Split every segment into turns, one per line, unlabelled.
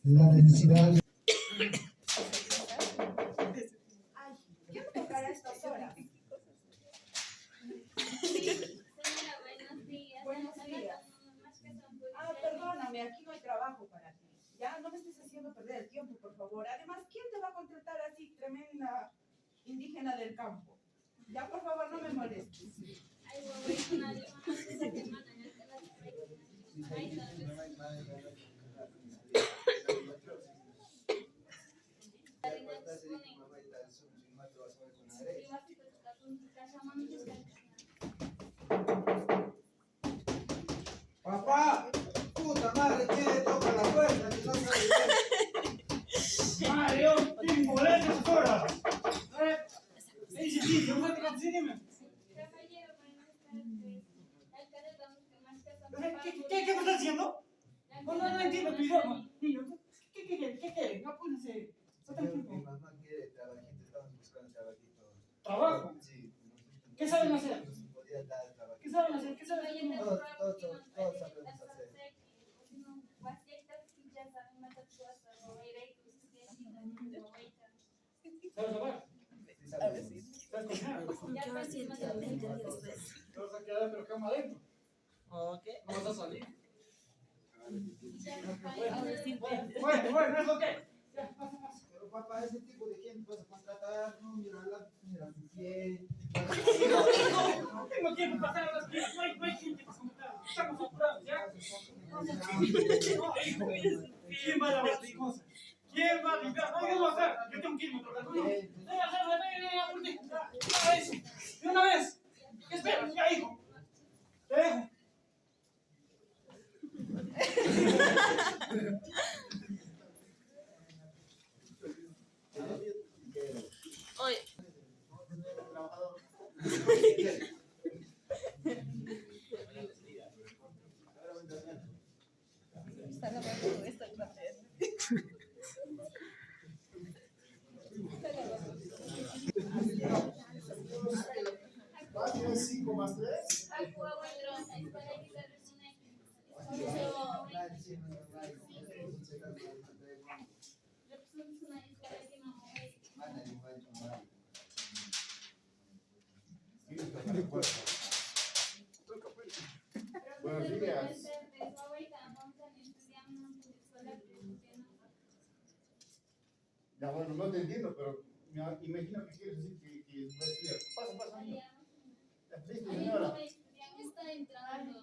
La necesidad.
Ay, ¿qué me tocará a estas horas? Buenos días. Ah, perdóname, aquí no hay trabajo para ti. Ya, no me estés haciendo perder el tiempo, por favor. Además, ¿quién te va a contratar así, tremenda indígena del campo? Ya, por favor, no me molestes.
Papá, puta madre, ¿quién toca la puerta? Que no sabe bien.
Mario, ¿quién molesta sus horas? Sí, sí, yo voy a tener que dime. ¿Qué me estás diciendo? No entiendo tu idioma. Niño, ¿qué quieren? Apúrense.
Mi mamá quiere trabajito, estamos buscando trabajito.
¿Trabajo?
Sí.
¿Qué saben hacer?
Nos podría dar trabajo.
¿Qué saben hacer? ¿Qué saben hacer?
Todos sabemos hacer.
¿Sabes lavar?
Sí, sabemos.
¿Sabes cocinar?
Yo así entendí después.
Te vas a quedar pero cama adentro.
Ok.
No vas a salir.
Bueno,
¿eso qué? Ya, pasa.
Pero papá, ese tipo de gente vas a contratar, no, mira su pie.
No tengo tiempo para pasar a las piezas. No hay gente para comentar. Estamos apurados, ¿ya? ¿Quién va a lavar tus cosas? ¿Quién va a limpiar? No, yo lo voy a hacer. Yo tengo que irme a tocar. De una vez. ¿Qué esperas? Ya, hijo. Te dejo.
Oye. Está lavando esto en la tele.
5 más 3. Buenos días. Ya, bueno, no te entiendo, pero me imagino que quieres decir que va a estudiar. Pasa. Listo, señora.
Está entrando.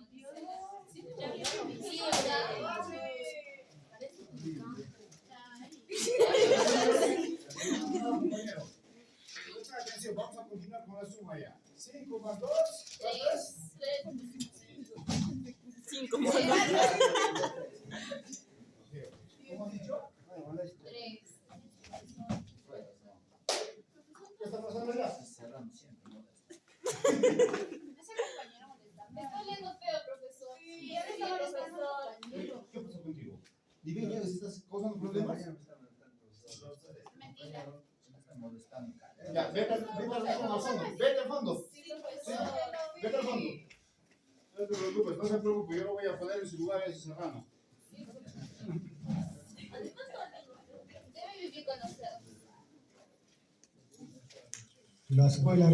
Compañero, presta atención, vamos a continuar con la suma ya. 5 más 2,
5
¿cómo has dicho?
3.
¿Qué está pasando ya?
Cerramos siempre, ¿no?
Ese compañero molesta. Me está oliendo feo, profesor. Sí, ya me está molestando, profesor.
¿Qué pasó contigo? Dime, ya estás causando problemas.
Mentira.
Me están molestando.
Ya, vete al fondo. Vete al fondo.
Sí, profesor.
Vete al fondo. No te preocupes, no se preocupe, yo lo voy a poner en su lugar a ese serrano.
Sí, profesor. Debe vivir con nosotros.
La escuela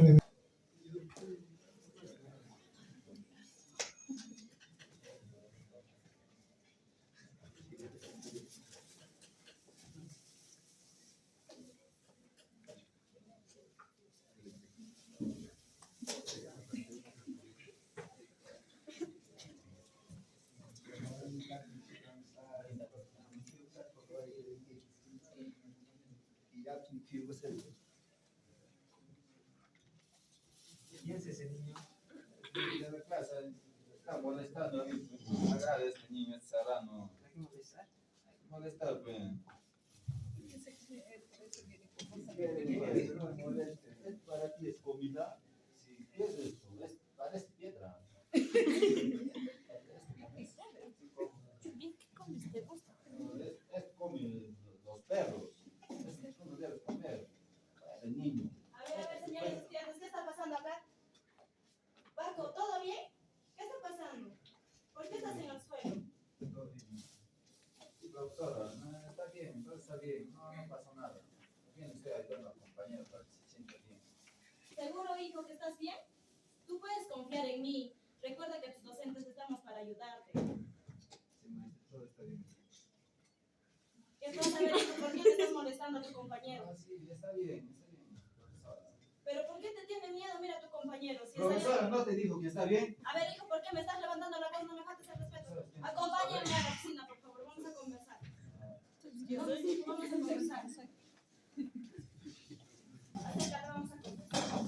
¿Quién es ese niño? De la clase, está molestando a mí. Me agrada este niño, este serrano.
¿Hay que molestar?
Hay que molestar, pues.
Fíjense que
quiere, no me moleste. Es para ti es comida. Si quieres, es parece piedra.
Bien, ¿qué comes? ¿Te gusta?
Es comen los perros. Es como debes comer. El niño.
A ver, señores estudiantes, ¿qué está pasando acá? Paco, ¿todo bien? ¿Qué está pasando? ¿Por qué estás en el suelo?
Sí, profesora, no, está bien, todo está bien. No, no pasa nada. Bien, usted ayudando al compañero para que se sienta bien.
¿Seguro, hijo, que estás bien? Tú puedes confiar en mí. Recuerda que tus docentes estamos para ayudarte.
Sí, maestro, todo está bien.
¿Qué pasa, hijo? ¿Por qué te estás molestando a tu compañero?
Ah, sí, está bien, profesora.
¿Pero por qué te tiene miedo? Mira a tu compañero. Si está
Profesora, ¿no te dijo que está bien?
A ver, hijo, ¿por qué me estás levantando la voz? No me faltes el respeto. Acompáñame a la oficina, por favor. Vamos a conversar. Vamos a conversar. Acércate, vamos a conversar.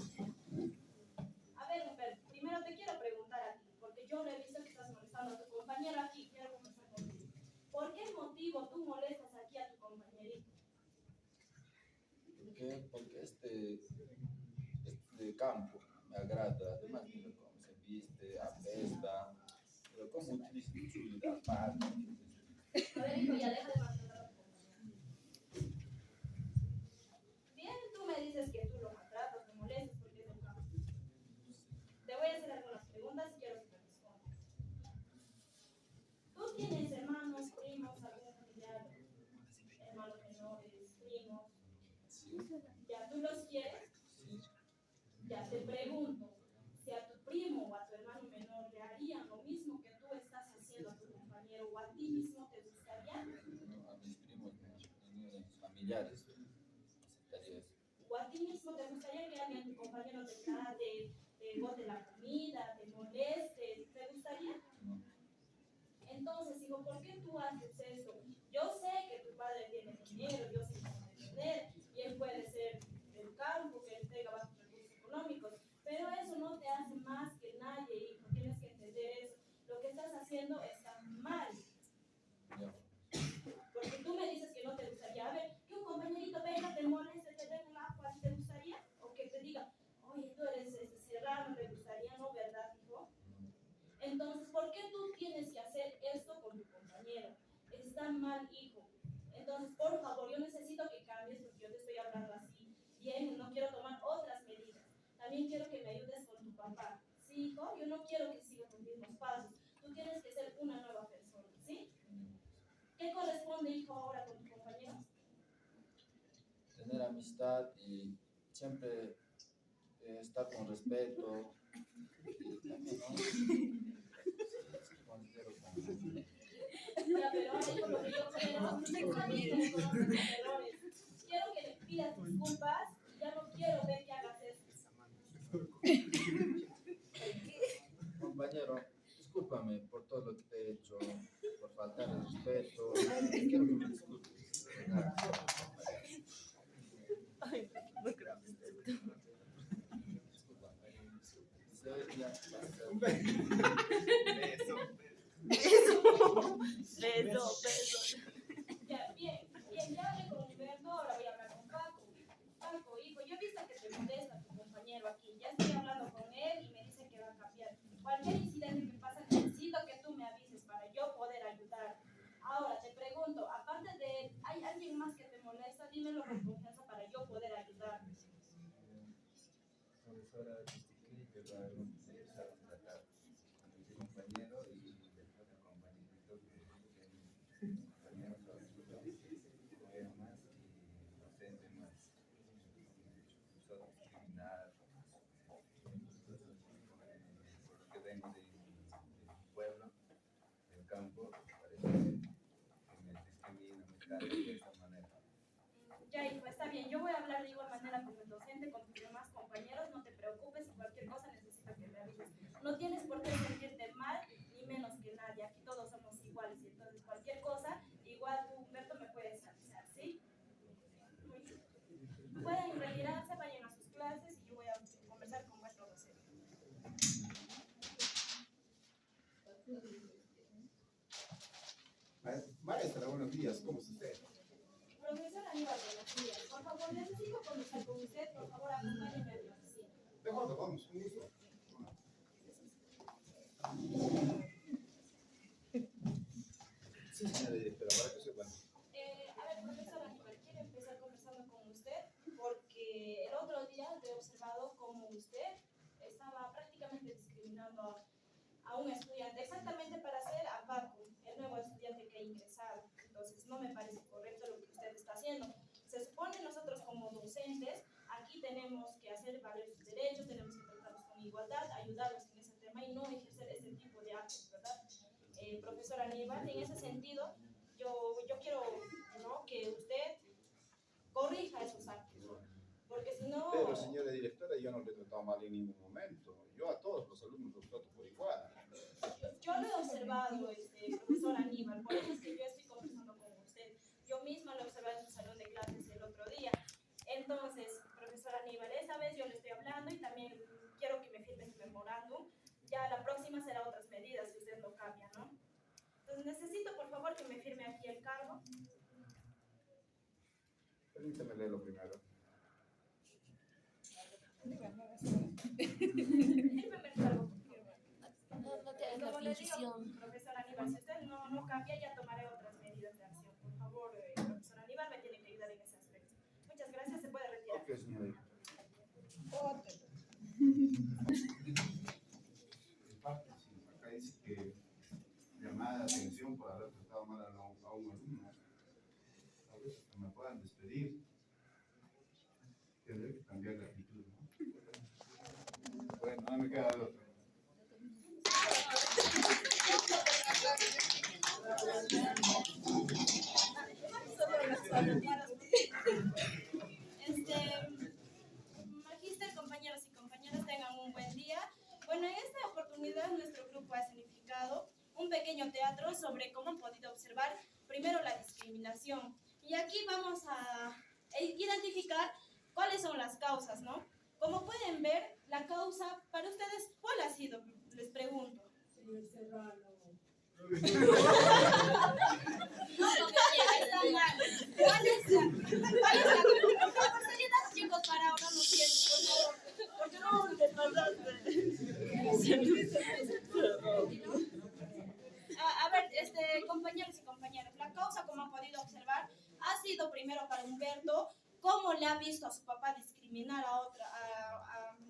A ver, mujer, primero te quiero preguntar a ti, porque yo le he visto que estás molestando a tu compañero aquí. Quiero conversar contigo. ¿Por qué motivo tú molestas aquí a tu compañerito?
Porque este campo me agrada, además mira cómo se viste, apesta, pero cómo utiliza su vida aparte.
A ver, hijo, ya deja de maltratar a tu compañero. Bien, tú me dices que tú lo maltratas, te molestas porque es el campo. Te voy a hacer algunas preguntas y quiero que me respondas. ¿Tú tienes hermanos, primos, algún familiar, hermanos menores, primos?
Sí,
¿Ya tú los quieres?
sí,
Ya te pregunto, si a tu primo o a tu hermano menor le harían lo mismo que tú estás haciendo a tu compañero o a ti mismo, ¿te gustaría?
no, a mis primos, no, a mis familiares, aceptaría eso.
¿O a ti mismo te gustaría que alguien, tu compañero te trate, te bote la comida, te moleste? ¿Te gustaría?
No,
Entonces, hijo, ¿por qué tú haces eso? Yo sé que tu padre tiene dinero, yo sé que puede tener, y él puede ser del campo, que él tenga bajos recursos económicos, pero eso no te hace más que nadie, hijo, tienes que entender eso. Lo que estás haciendo está mal,
ya.
porque tú me dices que no te gustaría. A ver, que un compañerito venga, te moleste, te dé un ajo, ¿a ti te gustaría? O que te diga, oye, tú eres serrano, ¿te gustaría? ¿No, verdad, hijo? Entonces, ¿por qué tú tienes que hacer esto con tu compañero? Está mal, hijo. Entonces, por favor, yo necesito que cambies porque yo te estoy hablando así. Bien, no quiero tomar otras medidas. También quiero que me ayudes con tu papá. Sí, hijo, yo no quiero que sigas los mismos pasos. Tú tienes que ser una nueva persona, ¿sí? ¿Qué corresponde, hijo, ahora con tu compañero?
Tener amistad y siempre estar con respeto. Y también, ¿no? Sí, considero como...
Ya, pero ahora, hijo, lo que yo quiero, tú también reconoces tus errores. Quiero que le pidas disculpas y ya no quiero ver que hagas eso.
Compañero, discúlpame por todo lo que te he hecho, por faltar el respeto. Quiero que me disculpes.
Ay, no grabes esto.
Discúlpame. Sí, ya, basta.
Beso.
Ya, bien, ya hablé con Humberto, ahora voy a hablar con Paco. Paco, hijo, yo he visto que te molesta tu compañero aquí. Ya estoy hablando con él y me dice que va a cambiar. Cualquier incidente que pasa, necesito que tú me avises para yo poder ayudar. Ahora, te pregunto, aparte de él, ¿hay alguien más que te molesta? Dímelo con confianza para yo poder ayudar.
Profesora, que va a empezar a tratar con mi compañero y después el compañerito que mi compañero fue más y docente más. Empezó a discriminar. Porque vengo de mi pueblo, del campo, parece que me discrimina, me trata de esa manera.
Ya, hijo, está bien. Yo voy a hablar de igual manera con el docente, con tus demás compañeros. No te preocupes, cualquier cosa necesito que me avises. No tienes por qué sentirte mal, ni menos que nadie. Aquí todos somos iguales. Y entonces, cualquier cosa, igual tú, Humberto, me puedes avisar, ¿sí? Muy bien. Pueden retirarse, vayan a sus clases y yo voy a conversar con vuestro docente.
Maestra, buenos días, ¿cómo está usted?
Profesor Aníbal, buenos días. Por favor, necesito conversar con usted. Por favor, acompáñeme a mi oficina.
De acuerdo, vamos, un gusto. Sí, señora directora, para que sepan.
A ver, profesora Aníbal, quiero empezar conversando con usted porque el otro día he observado cómo usted estaba prácticamente discriminando a un estudiante, exactamente para hacer a Paco, el nuevo estudiante que ha ingresado. Entonces, no me parece correcto lo que usted está haciendo. Se supone nosotros como docentes, aquí tenemos que hacer valer sus derechos, tenemos que tratarlos con igualdad, ayudarlos en ese tema y no ejercer este tipo de actos, ¿verdad? Profesor Aníbal, en ese sentido, yo quiero, ¿no?, que usted corrija esos actos, porque si no...
Pero, señora directora, yo no le he tratado mal en ningún momento. Yo a todos los alumnos los trato por igual.
Yo lo he observado, profesor Aníbal, por eso es que yo estoy conversando con usted. Yo misma lo observé en su salón de clases el otro día. Entonces, profesor Aníbal, esta vez yo le estoy hablando y también quiero que me firme su memorándum. Ya la próxima será otras medidas si usted lo cambia, ¿no? Entonces, necesito, por favor, que me firme aquí el cargo.
Permítame leerlo primero.
Fírmeme el cargo, por favor.
No te hagas la
Como le digo,
fingisión.
profesor Aníbal, si usted no cambia, ya tomaré otras medidas de acción. Por favor, profesor Aníbal, me tiene que ayudar en ese aspecto. Muchas gracias, se puede retirar.
Ok, señora directora. Acá dice que llamada de atención por haber tratado mal a un alumno. A veces hasta me puedan despedir. Tendré que cambiar la actitud, ¿no? Bueno, no me queda de otra.
Magíster, compañeros y compañeras, tengan un buen día. Bueno, en esta oportunidad nuestro grupo ha significado un pequeño teatro sobre cómo han podido observar primero la discriminación. Y aquí vamos a identificar cuáles son las causas, ¿no? Como pueden ver, la causa para ustedes, ¿cuál ha sido? Les pregunto.
Señor Serrano.
No, está mal. ¿Cuál es la por seriedad, chicos, para ahora no siento, por favor? Porque no te a ver, compañeros y compañeras, la causa, como han podido observar, ha sido primero para Humberto, cómo le ha visto a su papá discriminar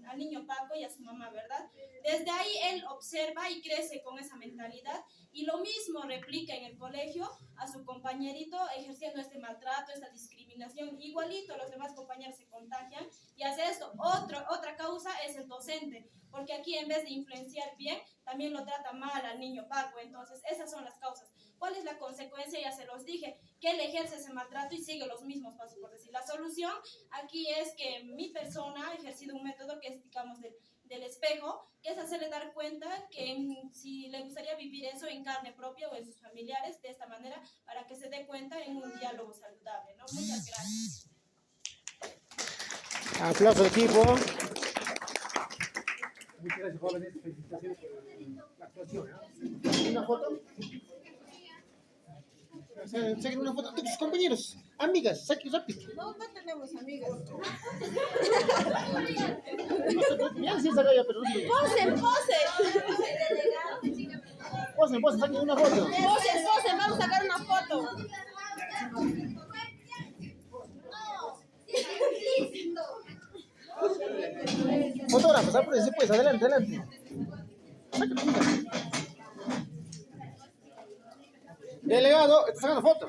al niño Paco y a su mamá, ¿verdad? Desde ahí él observa y crece con esa mentalidad y lo mismo replica en el colegio a su compañerito ejerciendo este maltrato, esta discriminación. Igualito los demás compañeros se contagian y hace esto. Otra causa es el docente, porque aquí en vez de influenciar bien, también lo trata mal al niño Paco. Entonces esas son las causas. ¿Cuál es la consecuencia? Ya se los dije, que él ejerce ese maltrato y sigue los mismos pasos, por decir. La solución aquí es que mi persona ha ejercido un método que es, digamos, del espejo, que es hacerle dar cuenta que si le gustaría vivir eso en carne propia o en sus familiares, de esta manera, para que se dé cuenta en un diálogo saludable, ¿no? Muchas gracias.
Aplauso al equipo. Muchas gracias, jóvenes. Felicitaciones por la actuación. ¿Una foto? Saquen una foto con sus compañeros, amigas, saquen rápido.
No tenemos amigas.
Ya sí saca ya, pero no. Posen, saquen una foto.
Posen, vamos a sacar una foto.
Fotógrafos, apúrense pues, adelante. Saquen. Delegado, está sacando foto.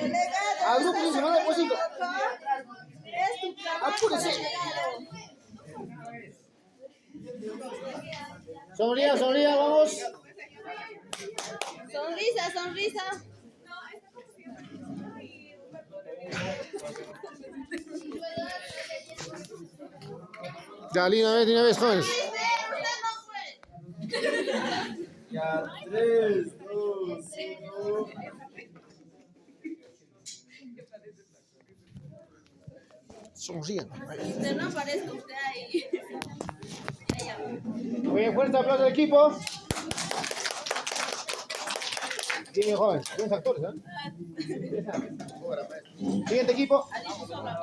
Delegado.
Al grupo dice, no, pues cinco.
Es tu trabajo,
Apúrese.
delegado.
Sonría, vamos.
Sonrisa.
Ya, de una vez, jóvenes.
Ya, 3, 2, 1.
Sonrían.
Usted no aparezca usted ahí.
Muy bien, fuerte aplauso al equipo. Bien, joven. Buenos actores, ¿eh? Siguiente equipo.
Alicia Sorra,